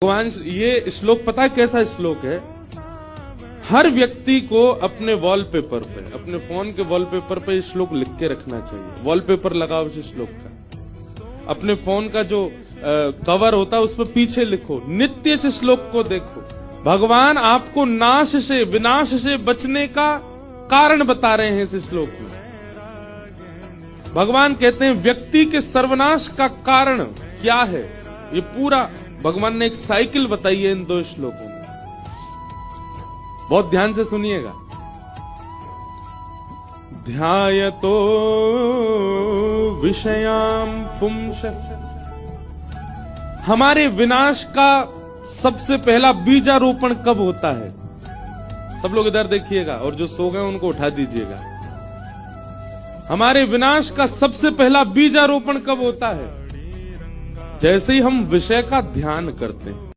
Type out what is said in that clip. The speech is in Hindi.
भगवान ये श्लोक पता है कैसा श्लोक है? हर व्यक्ति को अपने वॉलपेपर पे, अपने फोन के वॉलपेपर पे ये श्लोक लिख के रखना चाहिए। वॉलपेपर लगाओ इस श्लोक का, अपने फोन का जो कवर होता है उस पर पीछे लिखो, नित्य इस श्लोक को देखो। भगवान आपको नाश से, विनाश से बचने का कारण बता रहे हैं इस श्लोक में। भगवान कहते हैं व्यक्ति के सर्वनाश का कारण क्या है, ये पूरा भगवान ने एक साइकिल बताई है इन दो श्लोकों में। बहुत ध्यान से सुनिएगा। ध्यायतो विषयाम पुंसः, हमारे विनाश का सबसे पहला बीजारोपण कब होता है? सब लोग इधर देखिएगा और जो सो गए उनको उठा दीजिएगा। हमारे विनाश का सबसे पहला बीजारोपण कब होता है? जैसे ही हम विषय का ध्यान करते हैं।